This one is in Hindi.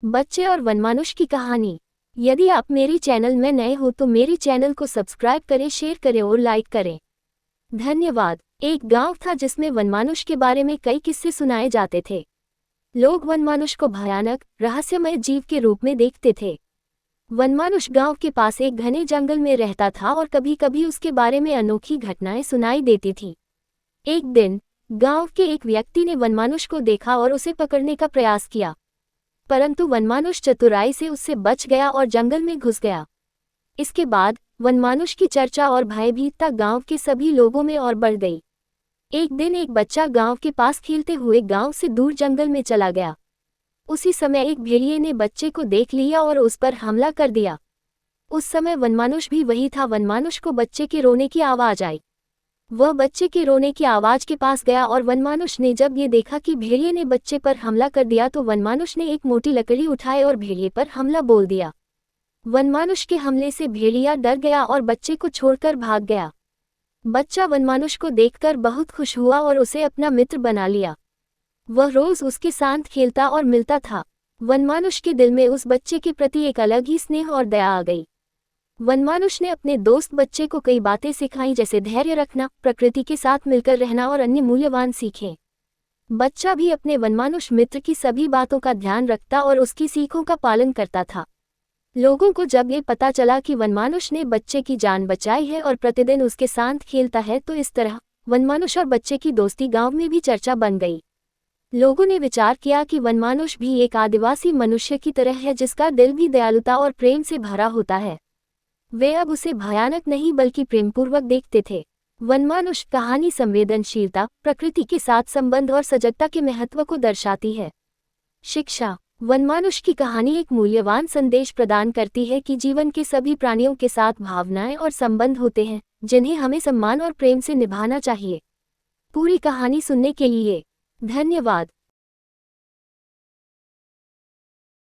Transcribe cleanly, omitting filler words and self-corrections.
बच्चे और वनमानुष की कहानी। यदि आप मेरी चैनल में नए हो तो मेरी चैनल को सब्सक्राइब करें, शेयर करें और लाइक करें। धन्यवाद। एक गांव था जिसमें वनमानुष के बारे में कई किस्से सुनाए जाते थे। लोग वनमानुष को भयानक, रहस्यमय जीव के रूप में देखते थे। वनमानुष गांव के पास एक घने जंगल में रहता था और कभी कभी उसके बारे में अनोखी घटनाएं सुनाई देती थीं। एक दिन गांव के एक व्यक्ति ने वनमानुष को देखा और उसे पकड़ने का प्रयास किया, परंतु वनमानुष चतुराई से उससे बच गया और जंगल में घुस गया। इसके बाद वनमानुष की चर्चा और भयभीतता गांव के सभी लोगों में और बढ़ गई। एक दिन एक बच्चा गांव के पास खेलते हुए गांव से दूर जंगल में चला गया। उसी समय एक भेड़िए ने बच्चे को देख लिया और उस पर हमला कर दिया। उस समय वनमानुष भी वही था। वनमानुष को बच्चे के रोने की आवाज़ आई। वह बच्चे के रोने की आवाज़ के पास गया और वनमानुष ने जब ये देखा कि भेड़िए ने बच्चे पर हमला कर दिया तो वनमानुष ने एक मोटी लकड़ी उठाई और भेड़िए पर हमला बोल दिया। वनमानुष के हमले से भेड़िया डर गया और बच्चे को छोड़कर भाग गया। बच्चा वनमानुष को देखकर बहुत खुश हुआ और उसे अपना मित्र बना लिया। वह रोज उसके साथ खेलता और मिलता था। वनमानुष के दिल में उस बच्चे के प्रति एक अलग ही स्नेह और दया आ गई। वनमानुष ने अपने दोस्त बच्चे को कई बातें सिखाई, जैसे धैर्य रखना, प्रकृति के साथ मिलकर रहना और अन्य मूल्यवान सीखें। बच्चा भी अपने वनमानुष मित्र की सभी बातों का ध्यान रखता और उसकी सीखों का पालन करता था। लोगों को जब ये पता चला कि वनमानुष ने बच्चे की जान बचाई है और प्रतिदिन उसके साथ खेलता है, तो इस तरह वनमानुष और बच्चे की दोस्ती गांव में भी चर्चा बन गई। लोगों ने विचार किया कि वनमानुष भी एक आदिवासी मनुष्य की तरह है, जिसका दिल भी दयालुता और प्रेम से भरा होता है। वे अब उसे भयानक नहीं बल्कि प्रेमपूर्वक देखते थे। वनमानुष कहानी संवेदनशीलता, प्रकृति के साथ संबंध और सजगता के महत्व को दर्शाती है। शिक्षा। वनमानुष की कहानी एक मूल्यवान संदेश प्रदान करती है कि जीवन के सभी प्राणियों के साथ भावनाएं और संबंध होते हैं, जिन्हें हमें सम्मान और प्रेम से निभाना चाहिए। पूरी कहानी सुनने के लिए धन्यवाद।